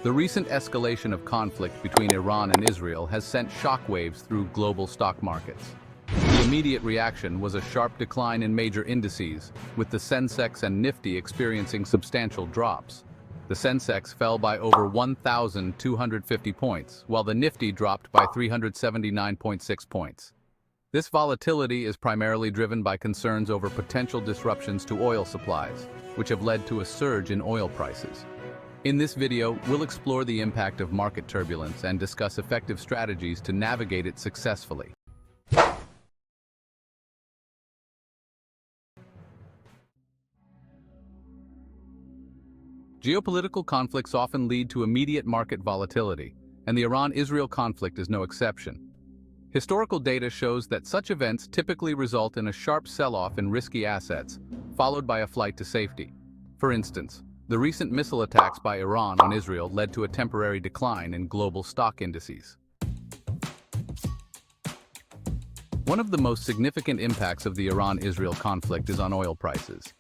The recent escalation of conflict between Iran and Israel has sent shockwaves through global stock markets. The immediate reaction was a sharp decline in major indices, with the Sensex and Nifty experiencing substantial drops. The Sensex fell by over 1,250 points, while the Nifty dropped by 379.6 points. This volatility is primarily driven by concerns over potential disruptions to oil supplies, which have led to a surge in oil prices. In this video, we'll explore the impact of market turbulence and discuss effective strategies to navigate it successfully. Geopolitical conflicts often lead to immediate market volatility, and the Iran-Israel conflict is no exception. Historical data shows that such events typically result in a sharp sell-off in risky assets, followed by a flight to safety. For instance, the recent missile attacks by Iran on Israel led to a temporary decline in global stock indices. One of the most significant impacts of the Iran-Israel conflict is on oil prices.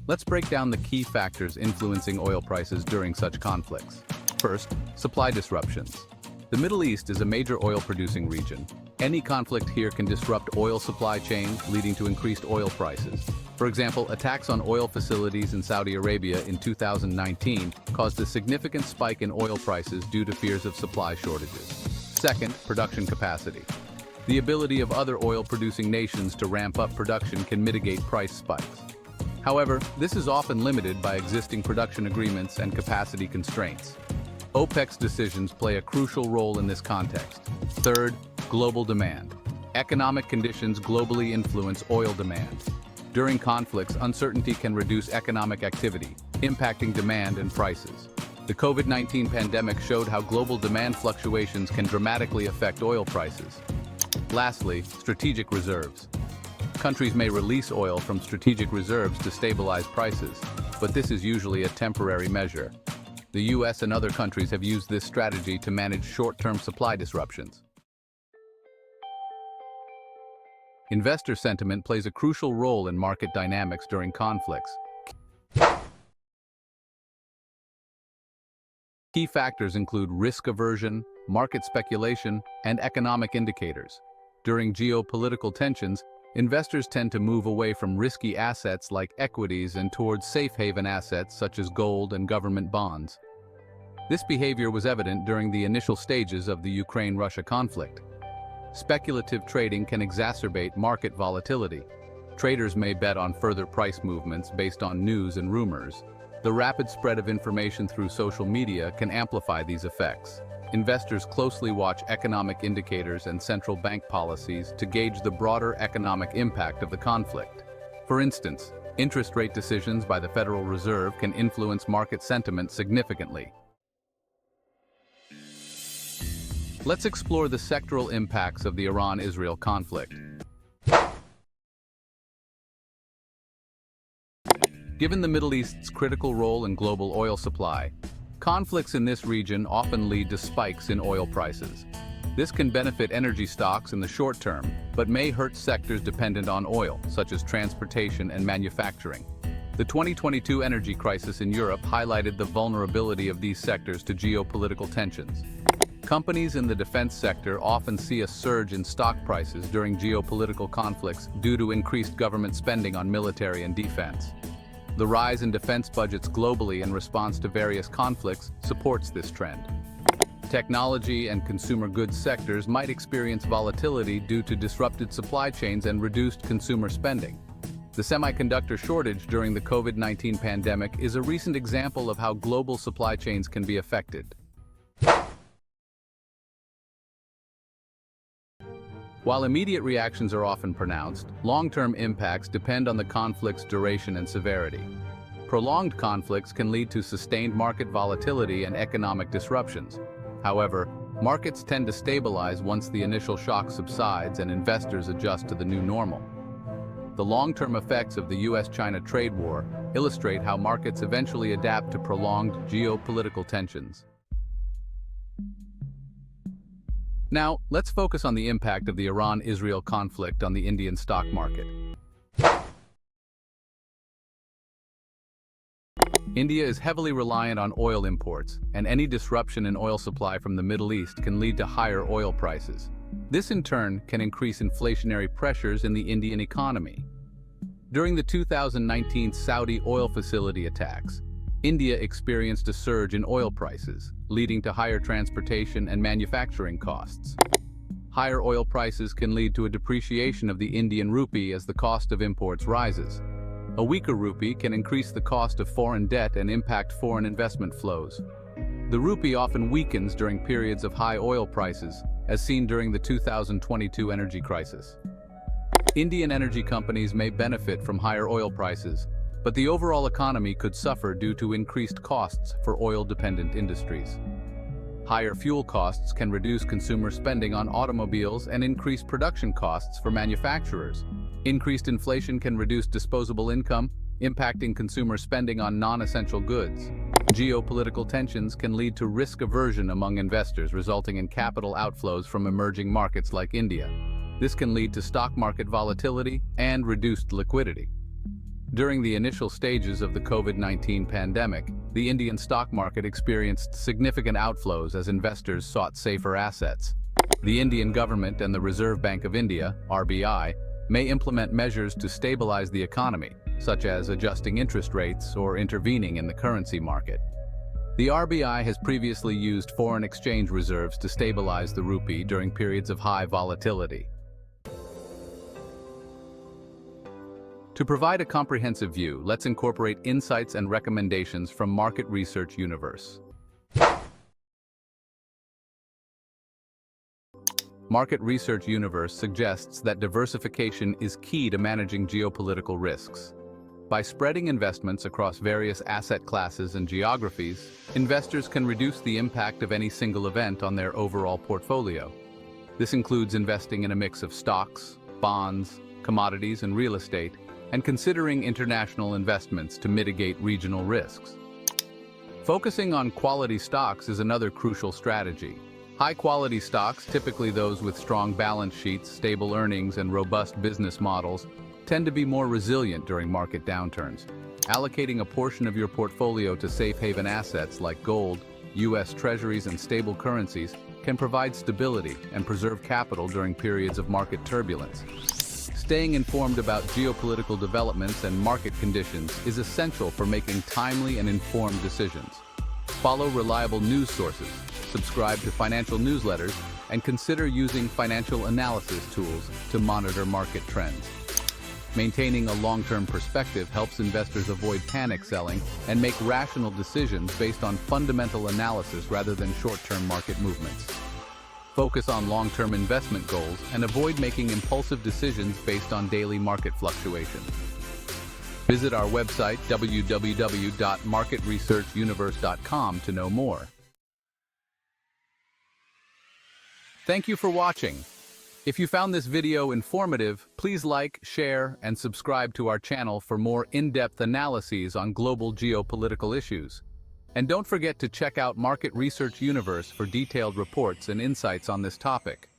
Let's break down the key factors influencing oil prices during such conflicts. First, supply disruptions. The Middle East is a major oil-producing region. Any conflict here can disrupt oil supply chains, leading to increased oil prices. For example, attacks on oil facilities in Saudi Arabia in 2019 caused a significant spike in oil prices due to fears of supply shortages. Second, production capacity. The ability of other oil-producing nations to ramp up production can mitigate price spikes. However, this is often limited by existing production agreements and capacity constraints. OPEC's decisions play a crucial role in this context. Third, global demand. Economic conditions globally influence oil demand. During conflicts, uncertainty can reduce economic activity, impacting demand and prices. The COVID-19 pandemic showed how global demand fluctuations can dramatically affect oil prices. Lastly, strategic reserves. Countries may release oil from strategic reserves to stabilize prices, but this is usually a temporary measure. The US and other countries have used this strategy to manage short-term supply disruptions. Investor sentiment plays a crucial role in market dynamics during conflicts. Key factors include risk aversion, market speculation, and economic indicators. During geopolitical tensions, investors tend to move away from risky assets like equities and towards safe haven assets such as gold and government bonds. This behavior was evident during the initial stages of the Ukraine-Russia conflict. Speculative trading can exacerbate market volatility. Traders may bet on further price movements based on news and rumors. The rapid spread of information through social media can amplify these effects. Investors closely watch economic indicators and central bank policies to gauge the broader economic impact of the conflict. For instance, interest rate decisions by the Federal Reserve can influence market sentiment significantly. Let's explore the sectoral impacts of the Iran-Israel conflict. Given the Middle East's critical role in global oil supply, conflicts in this region often lead to spikes in oil prices. This can benefit energy stocks in the short term, but may hurt sectors dependent on oil, such as transportation and manufacturing. The 2022 energy crisis in Europe highlighted the vulnerability of these sectors to geopolitical tensions. Companies in the defense sector often see a surge in stock prices during geopolitical conflicts due to increased government spending on military and defense. The rise in defense budgets globally in response to various conflicts supports this trend. Technology and consumer goods sectors might experience volatility due to disrupted supply chains and reduced consumer spending. The semiconductor shortage during the COVID-19 pandemic is a recent example of how global supply chains can be affected. While immediate reactions are often pronounced, long-term impacts depend on the conflict's duration and severity. Prolonged conflicts can lead to sustained market volatility and economic disruptions. However, markets tend to stabilize once the initial shock subsides and investors adjust to the new normal. The long-term effects of the US-China trade war illustrate how markets eventually adapt to prolonged geopolitical tensions. Now, let's focus on the impact of the Iran-Israel conflict on the Indian stock market. India is heavily reliant on oil imports, and any disruption in oil supply from the Middle East can lead to higher oil prices. This in turn can increase inflationary pressures in the Indian economy. During the 2019 Saudi oil facility attacks, India experienced a surge in oil prices, leading to higher transportation and manufacturing costs. Higher oil prices can lead to a depreciation of the Indian rupee as the cost of imports rises. A weaker rupee can increase the cost of foreign debt and impact foreign investment flows. The rupee often weakens during periods of high oil prices, as seen during the 2022 energy crisis. Indian energy companies may benefit from higher oil prices, but the overall economy could suffer due to increased costs for oil-dependent industries. Higher fuel costs can reduce consumer spending on automobiles and increase production costs for manufacturers. Increased inflation can reduce disposable income, impacting consumer spending on non-essential goods. Geopolitical tensions can lead to risk aversion among investors, resulting in capital outflows from emerging markets like India. This can lead to stock market volatility and reduced liquidity. During the initial stages of the COVID-19 pandemic, the Indian stock market experienced significant outflows as investors sought safer assets. The Indian government and the Reserve Bank of India, RBI, may implement measures to stabilize the economy, such as adjusting interest rates or intervening in the currency market. The RBI has previously used foreign exchange reserves to stabilize the rupee during periods of high volatility. To provide a comprehensive view, let's incorporate insights and recommendations from Market Research Universe. Market Research Universe suggests that diversification is key to managing geopolitical risks. By spreading investments across various asset classes and geographies, investors can reduce the impact of any single event on their overall portfolio. This includes investing in a mix of stocks, bonds, commodities, and real estate, and considering international investments to mitigate regional risks. Focusing on quality stocks is another crucial strategy. High-quality stocks, typically those with strong balance sheets, stable earnings, and robust business models, tend to be more resilient during market downturns. Allocating a portion of your portfolio to safe haven assets like gold, U.S. Treasuries, and stable currencies can provide stability and preserve capital during periods of market turbulence. Staying informed about geopolitical developments and market conditions is essential for making timely and informed decisions. Follow reliable news sources, subscribe to financial newsletters, and consider using financial analysis tools to monitor market trends. Maintaining a long-term perspective helps investors avoid panic selling and make rational decisions based on fundamental analysis rather than short-term market movements. Focus on long-term investment goals and avoid making impulsive decisions based on daily market fluctuations. Visit our website www.marketresearchuniverse.com to know more. Thank you for watching. If you found this video informative, please like, share, and subscribe to our channel for more in-depth analyses on global geopolitical issues. And don't forget to check out Market Research Universe for detailed reports and insights on this topic.